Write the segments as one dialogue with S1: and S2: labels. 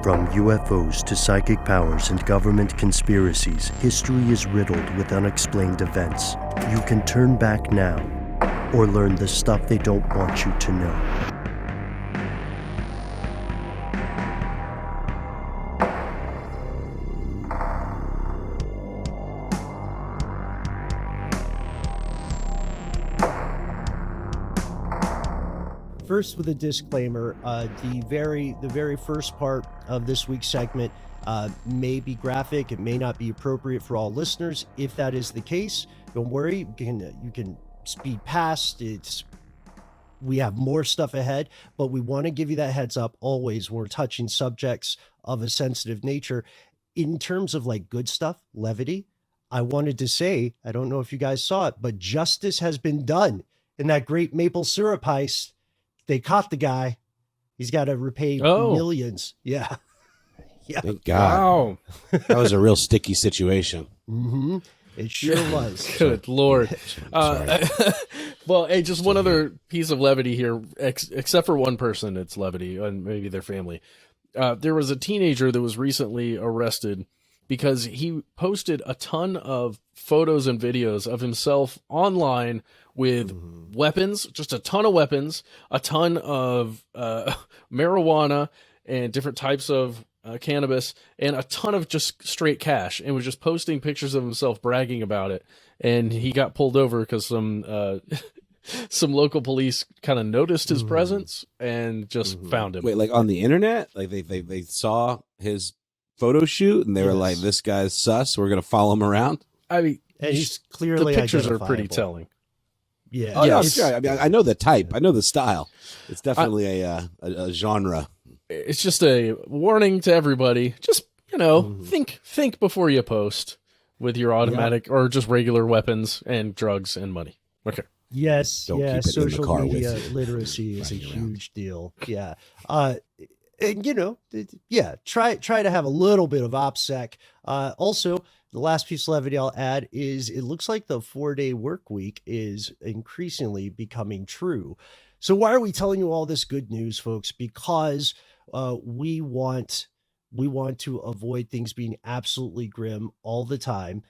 S1: From UFOs to psychic powers and government conspiracies, history is riddled with unexplained events. You can turn back now or learn the stuff they don't want you to know.
S2: First, with a disclaimer, the very first part of this week's segment may be graphic. It may not be appropriate for all listeners. If that is the case, don't worry. You can speed past. We have more stuff ahead, but we want to give you that heads up always when we're touching subjects of a sensitive nature. In terms of like good stuff, levity, I wanted to say, I don't know if you guys saw it, but justice has been done in that great maple syrup heist. They caught the guy. He's got to repay millions. Yeah. Yeah.
S3: Thank God.
S4: Wow.
S3: That was a real sticky situation.
S2: Mm-hmm. It sure was.
S4: Good Lord.
S3: Sorry.
S4: Well, hey, just one other piece of levity here, except for one person, it's levity, and maybe their family. There was a teenager that was recently arrested because he posted a ton of photos and videos of himself online with weapons, just a ton of weapons, a ton of marijuana and different types of cannabis, and a ton of just straight cash, and was just posting pictures of himself bragging about it. And he got pulled over because some local police kind of noticed his presence and just found him.
S3: Wait, like on the internet? Like they saw his photo shoot and they were like, this guy's sus, we're going to follow him around?
S4: I mean,
S2: and he's clearly
S4: the pictures are pretty telling.
S2: Yeah.
S3: Oh, yes. No, I mean, I know the type. I know the style. It's definitely a genre.
S4: It's just a warning to everybody. Just, think before you post with your automatic or just regular weapons and drugs and money. Okay.
S2: Yes.
S3: Don't keep it in the
S2: Social
S3: car
S2: media
S3: with you.
S2: literacy is a
S3: Riding around.
S2: huge deal. Yeah. And try to have a little bit of OPSEC. Also, the last piece of levity I'll add is it looks like the 4-day work week is increasingly becoming true. So why are we telling you all this good news, folks? Because we want to avoid things being absolutely grim all the time.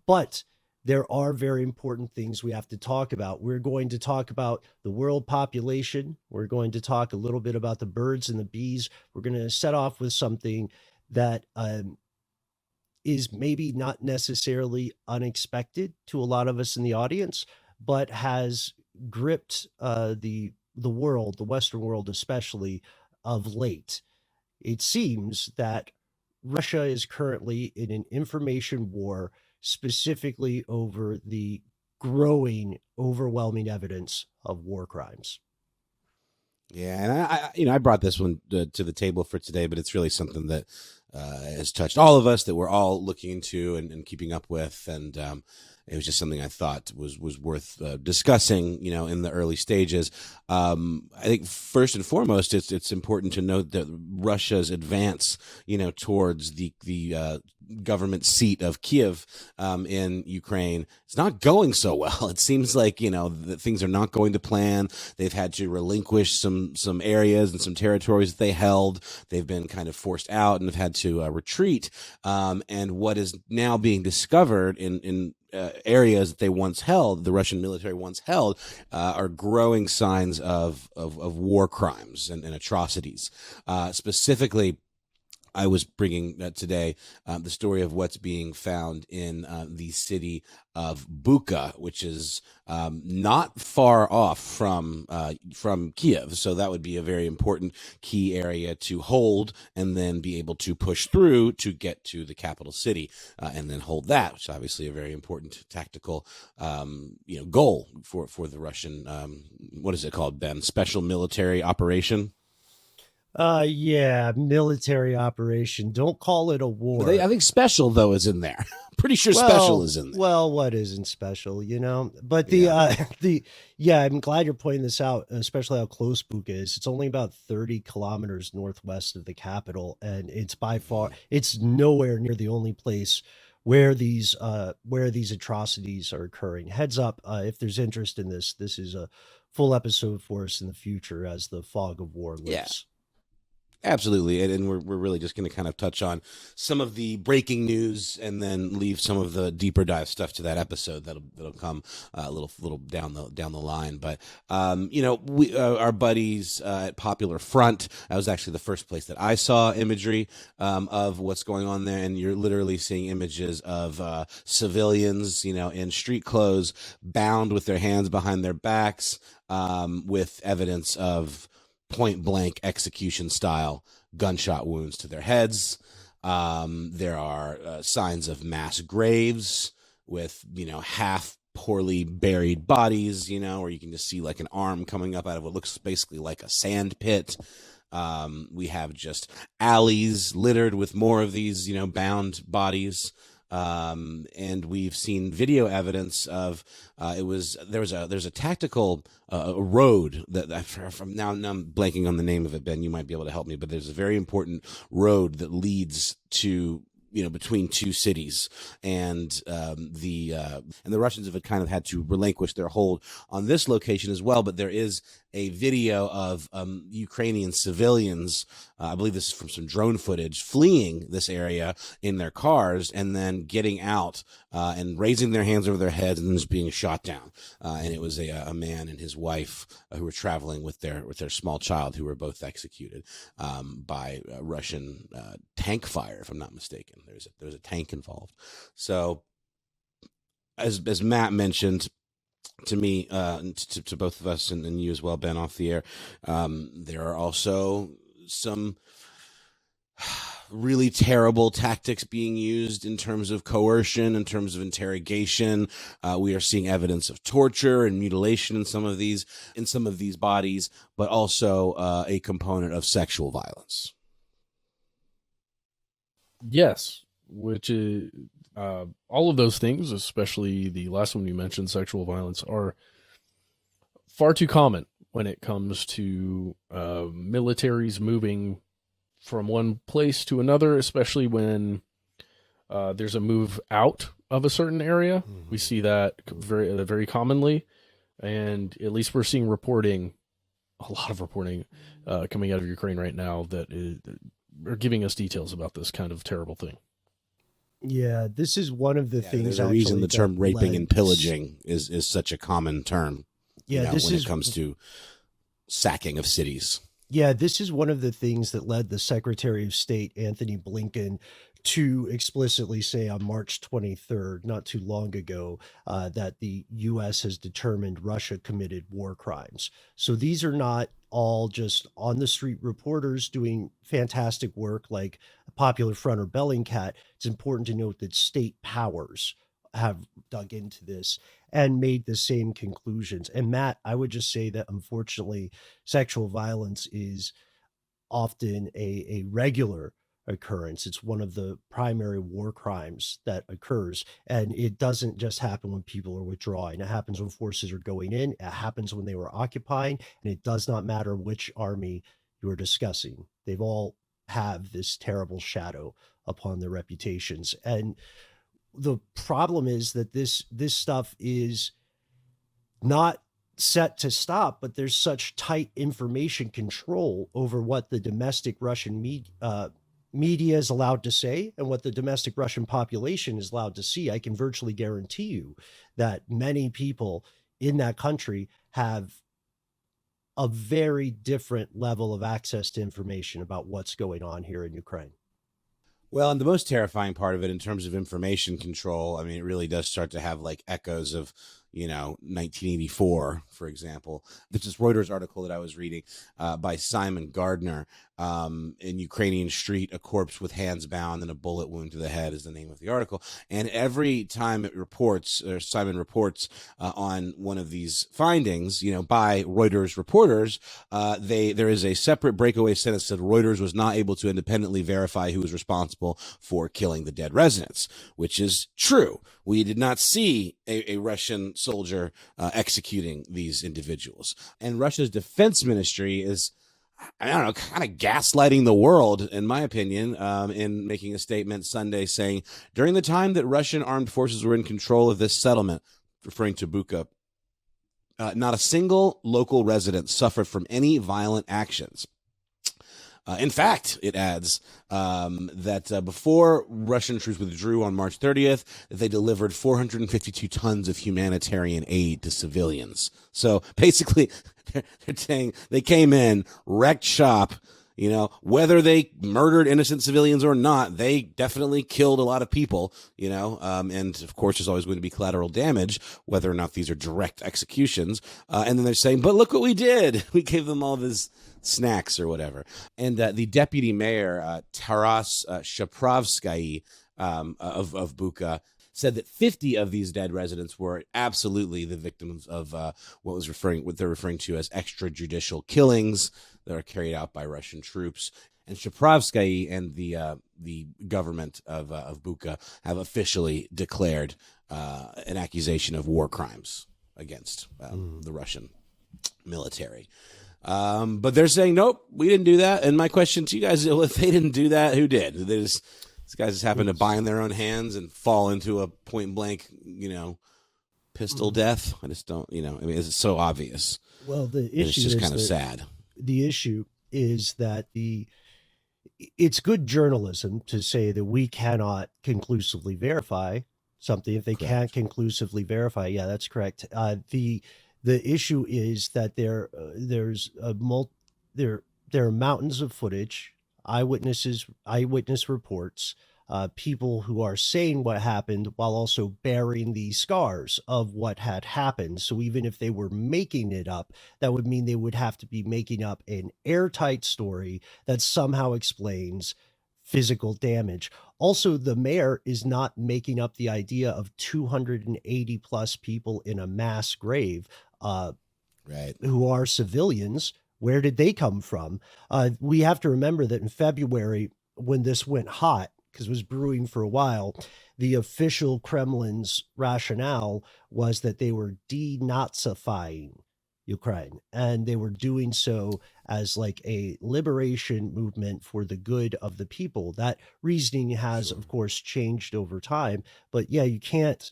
S2: But there are very important things we have to talk about. We're going to talk about the world population. We're going to talk a little bit about the birds and the bees. We're going to set off with something that is maybe not necessarily unexpected to a lot of us in the audience, but has gripped the world, the Western world especially, of late. It seems that Russia is currently in an information war, specifically over the growing, overwhelming evidence of war crimes.
S3: Yeah, and I brought this one to the table for today, but it's really something that has touched all of us, that we're all looking into and keeping up with, and it was just something I thought was worth discussing, in the early stages. I think first and foremost, it's important to note that Russia's advance, towards the government seat of Kiev in Ukraine, it's not going so well. It seems like, that things are not going to plan. They've had to relinquish some areas and some territories that they held. They've been kind of forced out and have had to retreat. And what is now being discovered in areas that they once held, the Russian military once held, are growing signs of war crimes and atrocities. Specifically, I was bringing today the story of what's being found in the city of Bucha, which is not far off from Kiev. So that would be a very important key area to hold and then be able to push through to get to the capital city and then hold that, which is obviously a very important tactical goal for the Russian, what is it called, Ben? Special military operation?
S2: Yeah, military operation. Don't call it a war.
S3: I think special, though, is in there. Pretty sure special is in there.
S2: Well, what isn't special, But I'm glad you're pointing this out, especially how close Bucha is. It's only about 30 kilometers northwest of the capital, and it's nowhere near the only place where these atrocities are occurring. Heads up, if there's interest in this is a full episode for us in the future as the fog of war lifts.
S3: Absolutely, and we're really just going to kind of touch on some of the breaking news, and then leave some of the deeper dive stuff to that episode that'll come a little down the line. But we our buddies at Popular Front. That was actually the first place that I saw imagery of what's going on there, and you're literally seeing images of civilians, in street clothes, bound with their hands behind their backs, with evidence of point blank execution style gunshot wounds to their heads. There are signs of mass graves with, half poorly buried bodies, where you can just see like an arm coming up out of what looks basically like a sand pit. We have just alleys littered with more of these, bound bodies. And we've seen video evidence of there's a tactical road that from now I'm blanking on the name of it. Ben, you might be able to help me, but there's a very important road that leads to between two cities, and the Russians have kind of had to relinquish their hold on this location as well. But there is a video of Ukrainian civilians, I believe this is from some drone footage, fleeing this area in their cars and then getting out and raising their hands over their heads and then just being shot down. And it was a man and his wife who were traveling with their small child, who were both executed by Russian tank fire, if I'm not mistaken. There's a tank involved. So as Matt mentioned to me, to both of us and you as well, Ben, off the air, there are also some really terrible tactics being used in terms of coercion, in terms of interrogation. We are seeing evidence of torture and mutilation in some of these bodies, but also a component of sexual violence.
S4: Yes, which is all of those things, especially the last one you mentioned, sexual violence, are far too common when it comes to militaries moving from one place to another, especially when there's a move out of a certain area. Mm-hmm. We see that very commonly, and at least we're seeing a lot of reporting coming out of Ukraine right now that are giving us details about this kind of terrible thing.
S2: Yeah, this is one of the things.
S3: There's a reason the term raping and pillaging is such a common term.
S2: Yeah,
S3: when it comes to sacking of cities.
S2: Yeah, this is one of the things that led the Secretary of State, Anthony Blinken, to explicitly say on March 23rd, not too long ago, that the U.S. has determined Russia committed war crimes. So these are not all just on the street reporters doing fantastic work like Popular Front or Bellingcat. It's important to note that state powers have dug into this and made the same conclusions. And Matt, I would just say that unfortunately, sexual violence is often a regular occurrence. It's one of the primary war crimes that occurs. And it doesn't just happen when people are withdrawing. It happens when forces are going in. It happens when they were occupying. And it does not matter which army you're discussing. They've all have this terrible shadow upon their reputations. And the problem is that this stuff is not set to stop, but there's such tight information control over what the domestic Russian media is allowed to say and what the domestic Russian population is allowed to see. I can virtually guarantee you that many people in that country have a very different level of access to information about what's going on here in Ukraine.
S3: Well, and the most terrifying part of it in terms of information control, I mean, it really does start to have like echoes of, 1984, for example. There's this Reuters article that I was reading by Simon Gardner. In Ukrainian street, a corpse with hands bound and a bullet wound to the head is the name of the article. And every time Simon reports on one of these findings, by Reuters reporters, there is a separate breakaway sentence that Reuters was not able to independently verify who was responsible for killing the dead residents, which is true. We did not see a Russian soldier executing these individuals. And Russia's defense ministry is, I don't know, kind of gaslighting the world, in my opinion, in making a statement Sunday saying, during the time that Russian armed forces were in control of this settlement, referring to Bucha, not a single local resident suffered from any violent actions. In fact, it adds that before Russian troops withdrew on March 30th, they delivered 452 tons of humanitarian aid to civilians. So basically, they're saying they came in, wrecked shop. Whether they murdered innocent civilians or not, they definitely killed a lot of people, and of course there's always going to be collateral damage, whether or not these are direct executions. And then they're saying, but look what we did. We gave them all this snacks or whatever. And the deputy mayor, Taras Shaprovsky of Bucha, said that 50 of these dead residents were absolutely the victims of what they're referring to as extrajudicial killings that are carried out by Russian troops. And Shaprovsky and the government of Bucha have officially declared an accusation of war crimes against the Russian military. But they're saying, nope, we didn't do that. And my question to you guys is, if they didn't do that, who did? These guys just happen to bind their own hands and fall into a point blank, pistol death. I just don't, it's so obvious.
S2: Well, the issue
S3: it's just kind of sad.
S2: The issue is that it's good journalism to say that we cannot conclusively verify something if they can't conclusively verify. Yeah, that's correct. The issue is that there are mountains of footage, eyewitness reports, people who are saying what happened while also bearing the scars of what had happened. So even if they were making it up, that would mean they would have to be making up an airtight story that somehow explains physical damage. Also, the mayor is not making up the idea of 280 plus people in a mass grave, who are civilians. Where did they come from? We have to remember that in February, when this went hot, because it was brewing for a while, the official Kremlin's rationale was that they were denazifying Ukraine, and they were doing so as like a liberation movement for the good of the people. That reasoning has, of course, changed over time. But yeah, you can't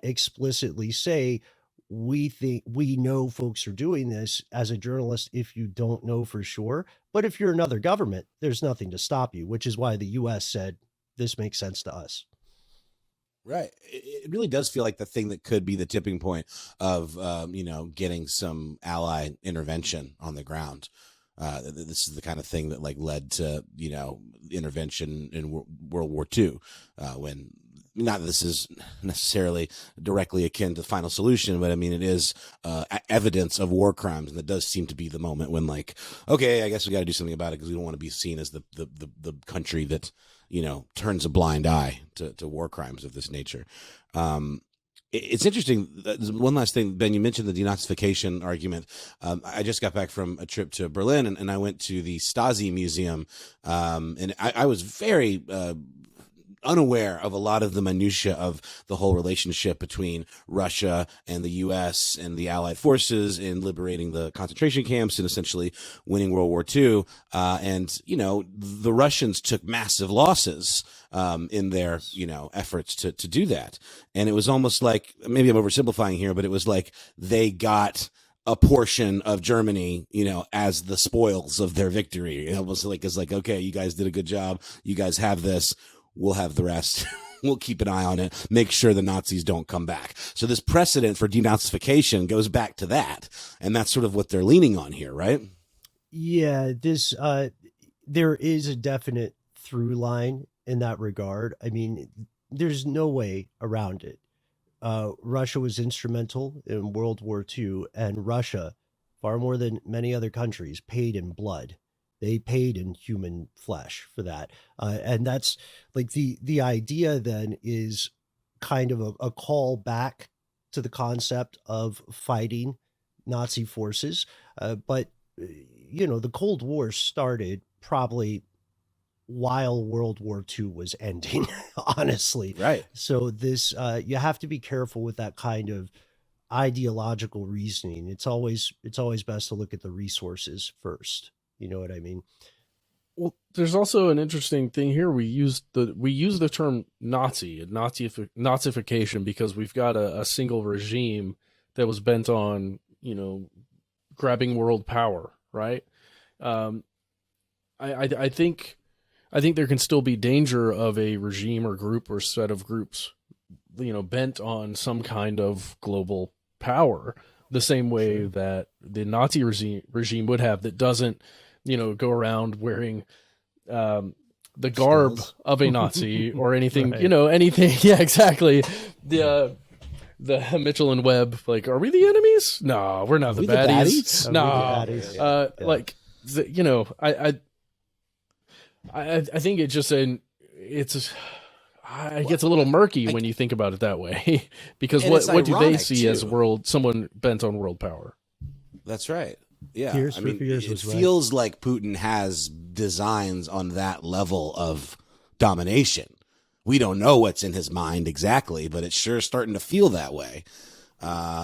S2: explicitly say, we know folks are doing this as a journalist if you don't know for sure. But if you're another government, there's nothing to stop you, which is why the U.S. said this makes sense to us.
S3: Right. It really does feel like the thing that could be the tipping point of, getting some ally intervention on the ground. This is the kind of thing that led to, intervention in World War II, when not that this is necessarily directly akin to the final solution, but I mean, it is evidence of war crimes. And that does seem to be the moment when okay, I guess we got to do something about it because we don't want to be seen as the country that, turns a blind eye to war crimes of this nature. It's interesting. One last thing, Ben, you mentioned the denazification argument. I just got back from a trip to Berlin and I went to the Stasi Museum. And I was very, unaware of a lot of the minutia of the whole relationship between Russia and the U.S. and the Allied forces in liberating the concentration camps and essentially winning World War II. The Russians took massive losses in their, efforts to do that. And it was almost like, maybe I'm oversimplifying here, but it was like they got a portion of Germany, as the spoils of their victory. It almost it's like, okay, you guys did a good job. You guys have this. We'll have the rest. We'll keep an eye on it. Make sure the Nazis don't come back. So this precedent for denazification goes back to that. And that's sort of what they're leaning on here, right?
S2: Yeah, there is a definite through line in that regard. I mean, there's no way around it. Russia was instrumental in World War II, and Russia, far more than many other countries, paid in blood. They paid in human flesh for that. And that's the idea then is kind of a call back to the concept of fighting Nazi forces. But the Cold War started probably while World War II was ending, honestly.
S3: Right.
S2: So this, you have to be careful with that kind of ideological reasoning. It's always best to look at the resources first. You know what I mean?
S4: Well, there's also an interesting thing here. We use the term Nazification because we've got a single regime that was bent on, grabbing world power, right? I think there can still be danger of a regime or group or set of groups, bent on some kind of global power, the same way that the Nazi regime would have, that doesn't, go around wearing the garb of a Nazi or anything,
S2: Right.
S4: anything. Yeah, exactly. The Mitchell and Webb, like, are we the enemies? No, we're not the baddies. No, like, I think it gets a little murky when you think about it that way, because what do they see as someone bent on world power?
S3: That's right. Yeah,
S2: Pierce,
S3: I mean, it feels like Putin has designs on that level of domination. We don't know what's in his mind exactly, but it's sure starting to feel that way.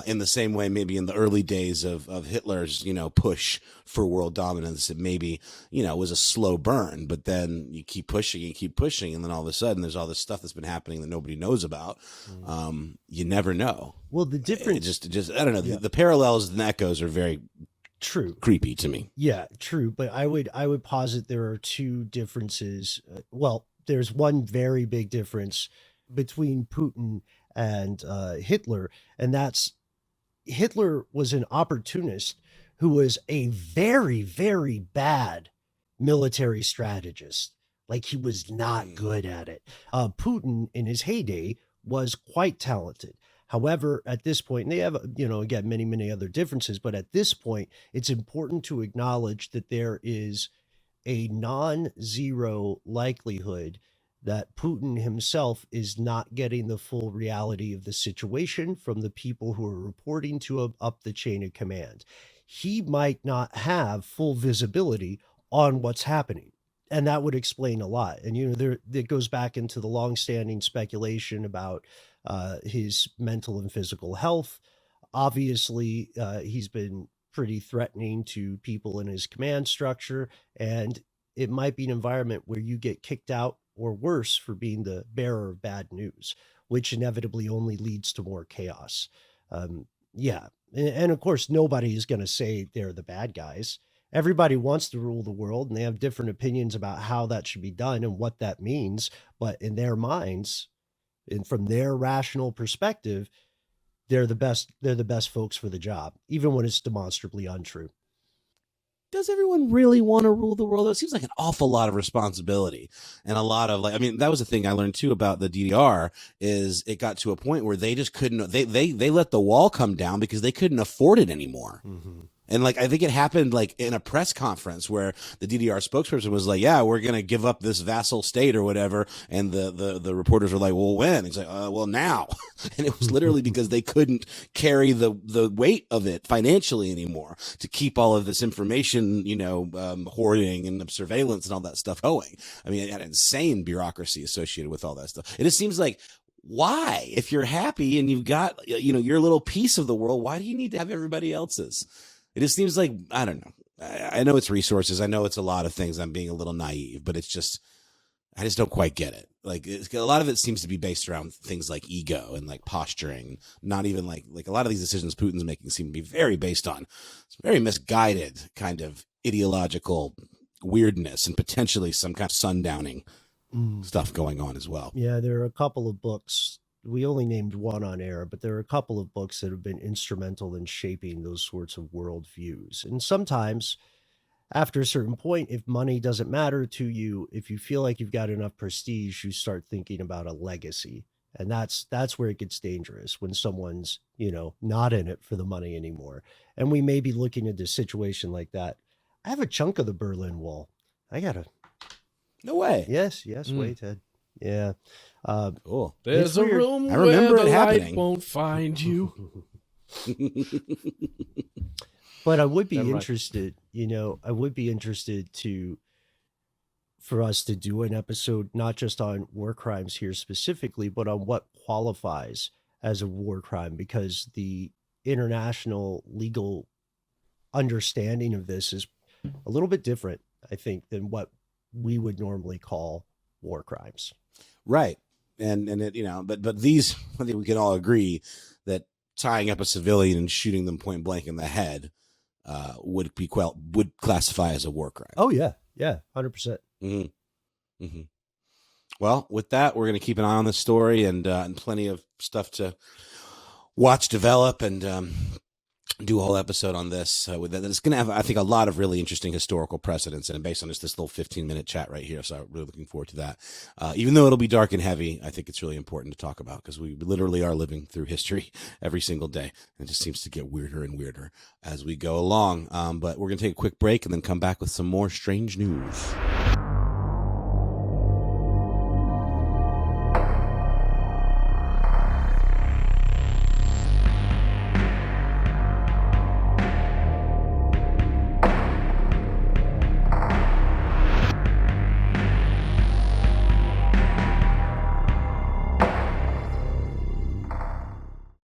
S3: In the same way, maybe in the early days of Hitler's, push for world dominance, it maybe, was a slow burn, but then you keep pushing, and then all of a sudden there's all this stuff that's been happening that nobody knows about. You never know.
S2: Well, the difference,
S3: just I don't know. The parallels and echoes are very creepy to me.
S2: Yeah, true. But I would posit there are two differences. Well, there's one very big difference between Putin and Hitler, and that's Hitler was an opportunist who was a very, very bad military strategist. Like, he was not good at it. Putin in his heyday was quite talented. However, at this point, and they have, again, many, many other differences, but at this point, it's important to acknowledge that there is a non-zero likelihood that Putin himself is not getting the full reality of the situation from the people who are reporting to him up the chain of command. He might not have full visibility on what's happening. And that would explain a lot. And, it goes back into the longstanding speculation about his mental and physical health. Obviously, he's been pretty threatening to people in his command structure. And it might be an environment where you get kicked out or worse for being the bearer of bad news, which inevitably only leads to more chaos. Yeah. And of course, nobody is going to say they're the bad guys. Everybody wants to rule the world, and they have different opinions about how that should be done and what that means. But in their minds, and from their rational perspective, they're the best folks for the job, even when it's demonstrably untrue.
S3: Does everyone really want to rule the world? It seems like an awful lot of responsibility and a lot of that was the thing I learned too about the DDR is it got to a point where they just couldn't, they let the wall come down because they couldn't afford it anymore. Mm-hmm. And I think it happened in a press conference where the DDR spokesperson was like, yeah, we're going to give up this vassal state or whatever. And the reporters were like, well, when? He's like, well, now. And it was literally because they couldn't carry the weight of it financially anymore to keep all of this information, hoarding and surveillance and all that stuff going. I mean, it had insane bureaucracy associated with all that stuff. It just seems like, why? If you're happy and you've got, your little piece of the world, why do you need to have everybody else's? It just seems like, I don't know. I know it's resources. I know it's a lot of things. I'm being a little naive, but I just don't quite get it. A lot of it seems to be based around things like ego and posturing. Not even like a lot of these decisions Putin's making seem to be very based on some very misguided kind of ideological weirdness and potentially some kind of sundowning stuff going on as well.
S2: Yeah, there are a couple of books. We only named one on air, but there are a couple of books that have been instrumental in shaping those sorts of worldviews. And sometimes, after a certain point, if money doesn't matter to you, if you feel like you've got enough prestige, you start thinking about a legacy. And that's where it gets dangerous, when someone's, not in it for the money anymore. And we may be looking at a situation like that. I have a chunk of the Berlin Wall.
S3: No way.
S2: Yes, wait, Ted. Yeah.
S3: Cool.
S4: There's a room
S3: I remember
S4: where
S3: it
S4: the
S3: happening.
S4: light won't find you.
S2: But I would be interested, for us to do an episode, not just on war crimes here specifically, but on what qualifies as a war crime, because the international legal understanding of this is a little bit different, I think, than what we would normally call war crimes.
S3: Right. And it, but these, I think we can all agree that tying up a civilian and shooting them point blank in the head would classify as a war crime.
S2: Oh yeah, 100%.
S3: Mm-hmm. Mm-hmm. Well, with that, we're going to keep an eye on this story and plenty of stuff to watch develop and do a whole episode on this. It's going to have, I think, a lot of really interesting historical precedents, and based on just this little 15-minute chat right here. So I'm really looking forward to that. Even though it'll be dark and heavy, I think it's really important to talk about because we literally are living through history every single day. It just seems to get weirder and weirder as we go along. But we're going to take a quick break and then come back with some more strange news.